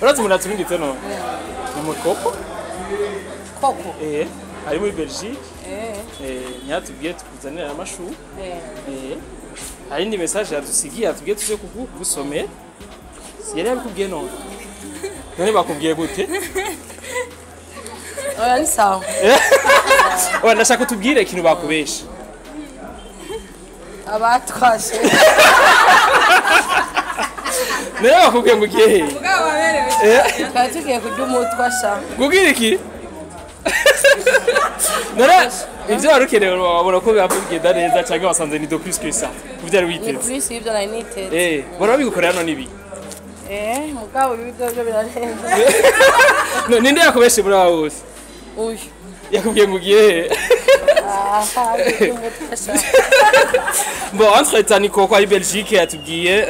urazi umuntu atubingitse no ni mukoko koko ari muri Belgique ntiyatubwiye tukuzanira amashu hari indi message yadusigiye atubwiye tuze kugusomera yari yabikubwiye none bakubwiye gute oya ni sawa oya ndashaka utubwire ikintu bakubesha abatwashe none bakubwiye ngo ugiye he twari tugiye kurya umutwasha kubwira iki none ibyo wari ukeneye wabona ko bigenda neza cyangwa wasanze ni do plus que ça kubyari witeze ni plus ibyo nari niteze bora babigukorera hano nibi mugabo ibi byo birarenze ninde yakubeshe muri abo bose uyu yakubwiye ngo ugiye he bon entre Nico kwa Belgique yatubwiye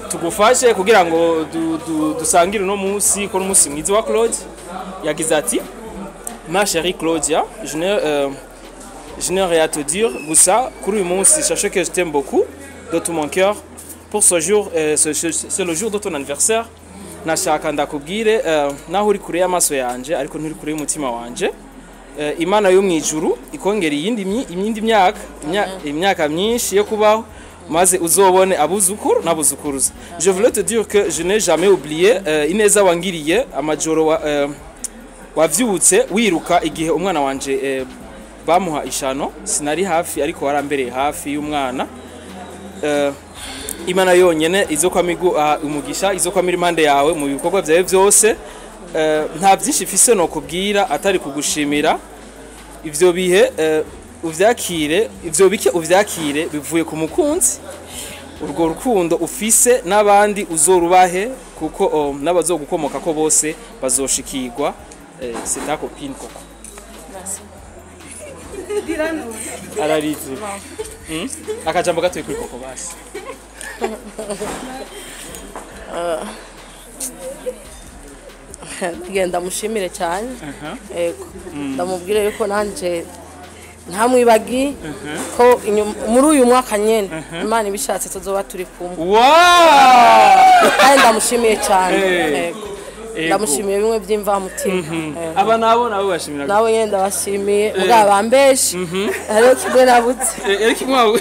tugufashe kugira ngo dusangire no munsi ko umunsi mwiza wa Claude yagize ati ma chérie Claudia je n'ai rien à te dire gusa kuri uyu munsi sachez que je t'aime beaucoup de tout mon cœur pour ce jour c'est le jour de ton anniversaire nashaka ndakubwire naho uri kure y'amaso yanje ariko nturi kure y'umutima wanje Imana yo mwijuru ikongera iyindi imyaka myinshi yo kubaho maze uzobone abuzukuru n'abuzukuruza. Je voulais te dire que je n'ai jamais oublié ineza wangiriye amajoro wavyutse wiruka igihe umwana wanje bamuha ishano sinari hafi ariko warambereye hafi y'umwana. Imana yonyene izokwamigu umugisha izokwamira impande yawe mu bikorwa byawe byose. Nta byinshi fise no kubwira atari kugushimira ivyo bihe uvyakire ivyo bike uvyakire bivuye ku mukunzi urwo rukundo ufise n'abandi uzorubahe kuko n'abazogukomoka ko bose bazoshikirwa c'est ta copine koko merci ararize akajambo gatoye kuri koko basi genda mushimire cyane yego ndamubwire yuko nanje ntamwibagi ko muri uyu mwaka nyene Imana ibishatse tuzoba turi kumwe wow ndamushimiye cyane yego ndamushimiye bimwe by'imva mutima aba nabo bashimira nabo nyene ndabashimiye ubwa bambeshe ariyo kimwe nabutse kimwe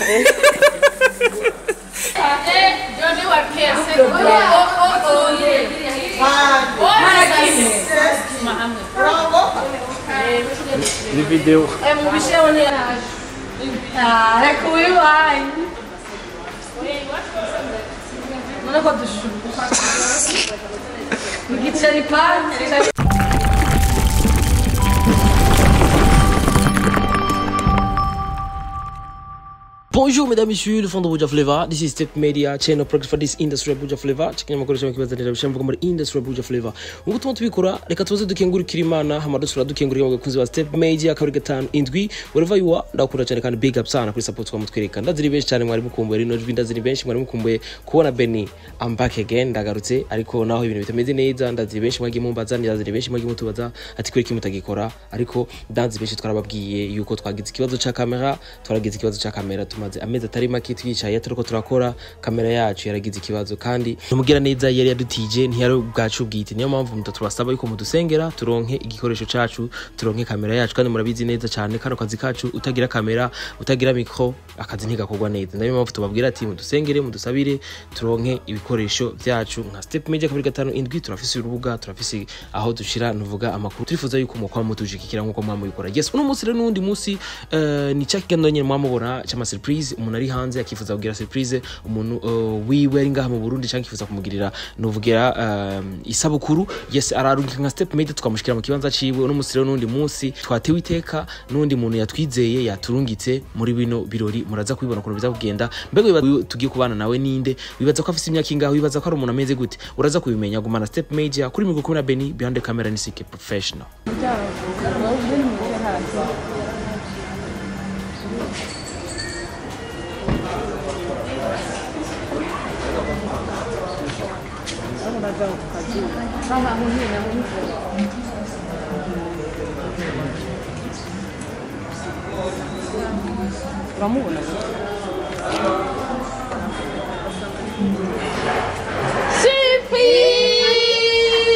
Johnny Wakese ni video mubishebone reka ubibaye none ko dushuka igiceri panje Bonjour mesdames et messieurs, le fond de Buja Flavor. This is Step Media channel progress for this industry Buja Flavor. Chikanya makoresha mukibazanira bishamvuga muri industry Buja Flavor. Ubu tuma tubikora reka tuze dukengurikira Imana hamadusura dukengurira abakunzi ba Step Media kabiri gatanu indwi wherever you are ndakura cyane kandi big up sana kuri support kwa mutwereka. Ndaziri benshi cyane mwari mukumbuye rino ndaziri benshi mwari mukumbuye kubona Benny I'm back again ndagarutse ariko naho ibintu bitameze neza ndaziri benshi mwagiye mumbaza ndaziri benshi mwagiye mutubaza ati kuri kimutagikora ariko ndanzi benshi twarababwiye yuko twagize ikibazo ca kamera twaragize ikibazo ca kamera tumaze amezi atari make twicaye turiko turakora kamera yacu yaragize ikibazo kandi numugira neza yari yadutije ntiyari ubwacu bwite niyo mpamvu mutatubasaba yuko mudusengera turonke igikoresho cacu turonke kamera yacu kandi murabizi neza cyane kano kazi kacu utagira kamera utagira micro akazi ntigakorwa neza niyo mpamvu tubabwira ati mudusengere mudusabire turonke ibikoresho byacu nka Step Media kabiri gatanu indwi turafise urubuga turafise aho dushira nuvuga amakuru turifuza yuko mukwa mutujikikira nkuko mwamubikora yes uno munsi rero n'undi munsi ni cyakigendo nyine mwamubona cyama surprise umuntu ari hanze akifuza kugira surprise umuntu wiwe ari ngaha mu Burundi cyangwa akifuza kumugirira nuvugira isabukuru yes ararunga nka Step Media tukamushikira mu kibanza ciwe uno munsi rero n'undi munsi twatewe iteka n'undi muntu yatwizeye yaturungitse muri bino birori muraza kubibona kuno biza kugenda mbego tugiye kubana nawe ninde wibaza ko afise imyaka ingaho wibaza ko ari umuntu ameze gute uraza kubimenya gumana Step Media kuri migo kumwe na Benny behind the camera ni Sike professional uramubona surprise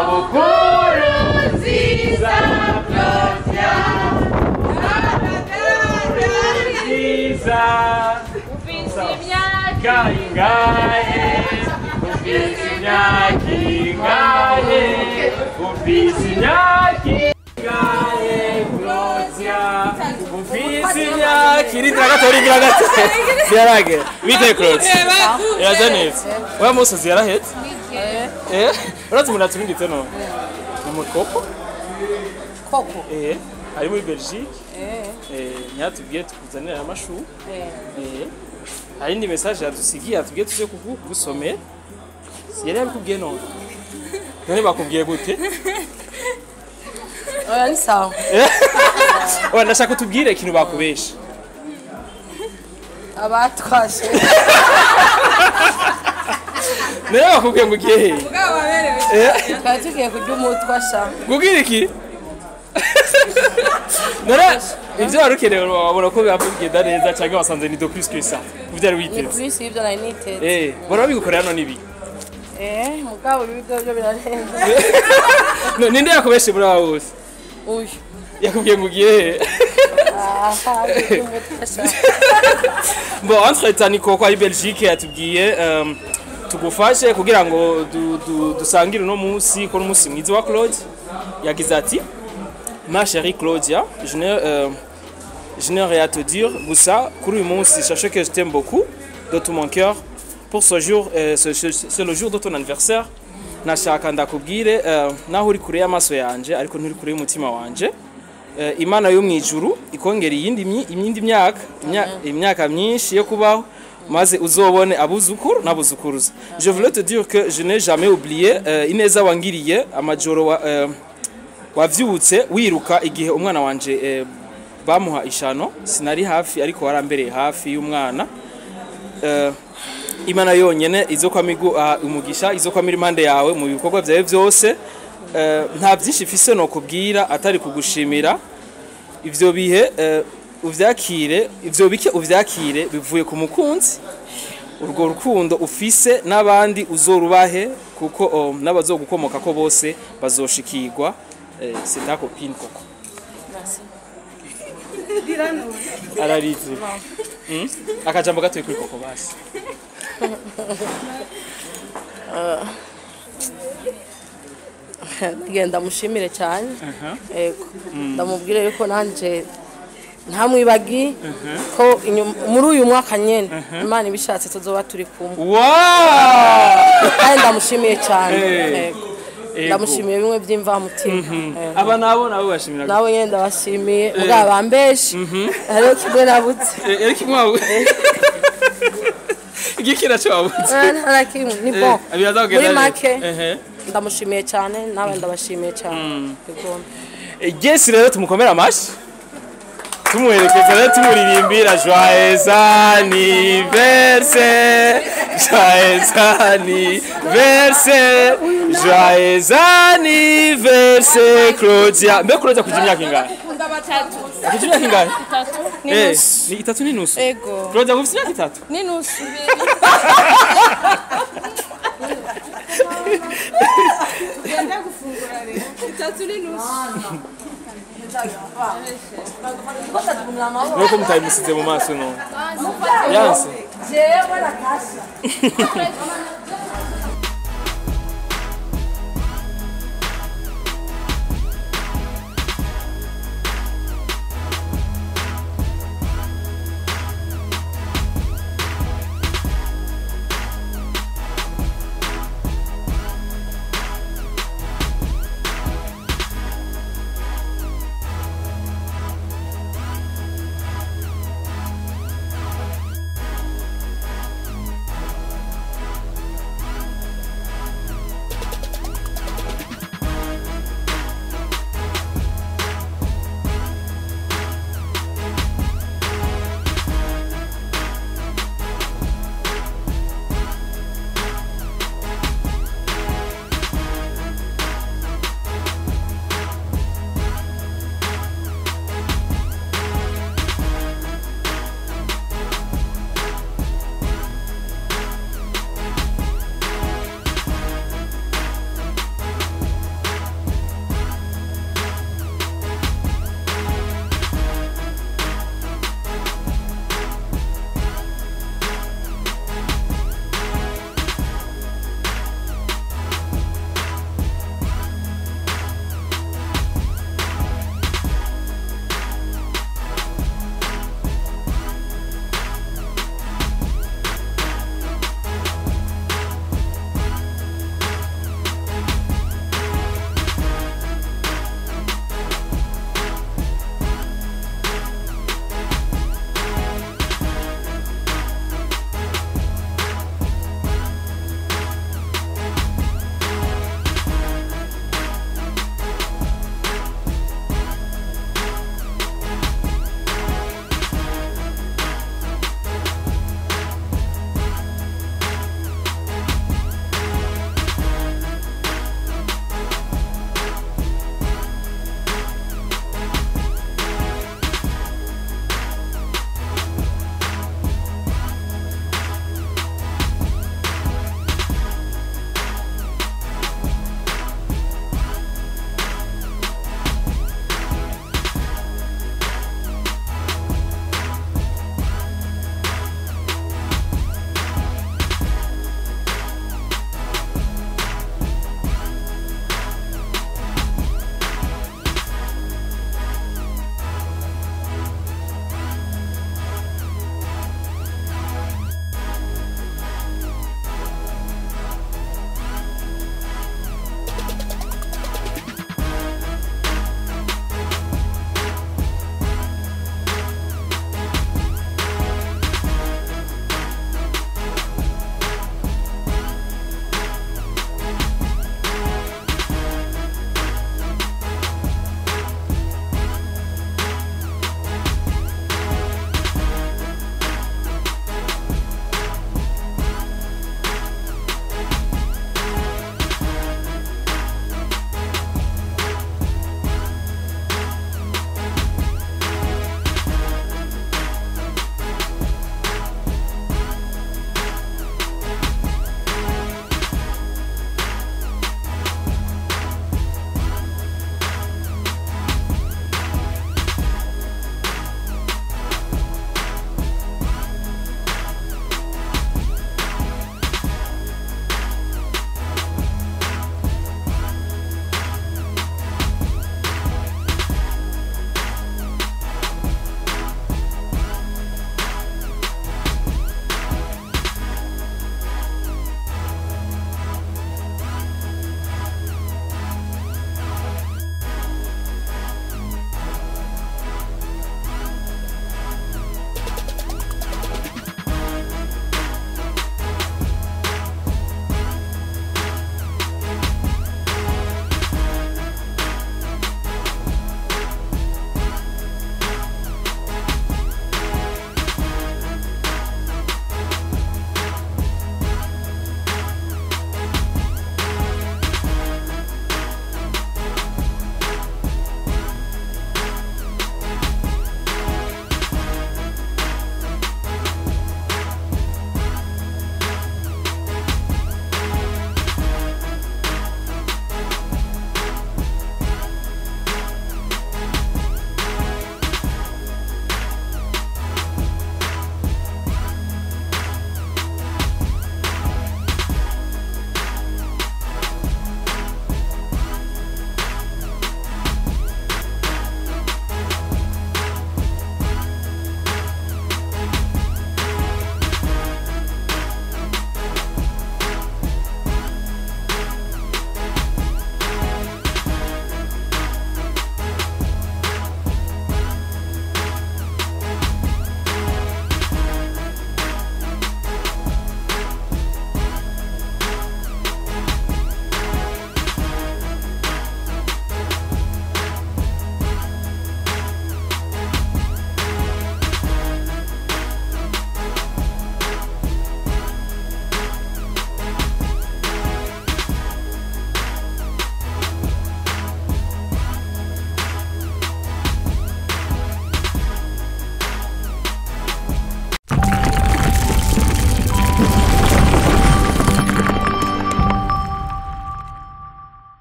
Isabukuru nziza Claudia. Nziza. Ufise imyaka Ingahe. Ufise imyaka ingahe. Ufise imyaka ingahe Claudia. Ufise imyaka irindira gato. Ziyarage. Bite Claudia. Yaje neza. Wa musozi yarahetse. Urazi umuntu atuminditse none? Ni mukopo? koko ari muri Belgique. Ntiyatubwiye tukuzanira amashu. Hari indi message yadusigiye atubwiye tuje kugusomera. Yari yabikubwiye none? None bakubwiye gute? oya ni sawa Ndashaka utubwire ikintu bakubesha. abatwashe None bakubwiye ngo ugiye he? twari tugiye kurya umutwasha Kubwira iki? None ibyo wari ukeneye wabona ko bikugenda neza cyangwa wasanze ni do plus que ça? Uvyari ni witeze. plus y'ibyo nari niteze Bora bigukorera none ibi. mugabo ibigo byo birarenze Ninde yakubeshe muri abo bose? uyu Yakubwiye ngo ugiye he? Bon, entre-temps Nico kwa Belgique yatubwiye tugufashe kugira ngo dusangire no munsi ko n'umunsi mwiza wa Claude. Yagize ati ma chérie Claudia, je n'ai rien à te dire, gusa kuri uyu munsi sachez que je t'aime beaucoup de tout mon cœur pour ce jour, c'est le jour de ton anniversaire. Nashaka ndakubwire naho uri kure y'amaso yanje ariko nturi kure y'umutima wanje. Imana yo mwijuru ikongera iyindi imyaka myinshi yo kubaho maze uzobone abuzukuru n'abuzukuruza. Je voulais te dire que je n'ai jamais oublié ineza wangiriye amajoro wavyutse wiruka igihe umwana wanje bamuha ishano sinari hafi ariko warambereye hafi y'umwana. Imana yonyene izokwamigu umugisha izokwamira impande yawe mu bikorwa byawe byose. Nta byinshi ifise no kubwira atari kugushimira ivyo bihe uvyakire ivyo bike uvyakire bivuye ku mukunzi urwo rukundo ufise n'abandi uzorubahe kuko n'abazogukomoka ko bose bazoshikirwa. C'est ta copine koko. merci Ararize akajambo gato kuri koko basi. ngenda mushimire cyane ndamubwire yuko nanje ntamwibagi ko muri uyu mwaka nyene Imana ibishatse tuzoba turi kumwe. Kandi ndamushimiye cyane ndamushimiye bimwe by'imvamutima. Aba nabo bashimira nawe nyene ndabashimiye bwa bambeshe hariho kimwe nabutse igikira cyo wabutse ni bon muri make ndamushimiye cyane nawe ndabashimiye cyane. Jesi rero tumukomera amashi tumuherekeza rero tumuririmbira joyeux anniversaire joyeux anniversaire joyeux anniversaire Claudia. Mbe Claudia kugira imyaka ingahe? Kugira imyaka ingahe? Ni 3 n'inusu. Ego Claudia ufite imyaka 3 n'inusu Genda gufungura rero. 3 n'inusu. nuko mutayimusize mu maso none yanse. jewe barakasha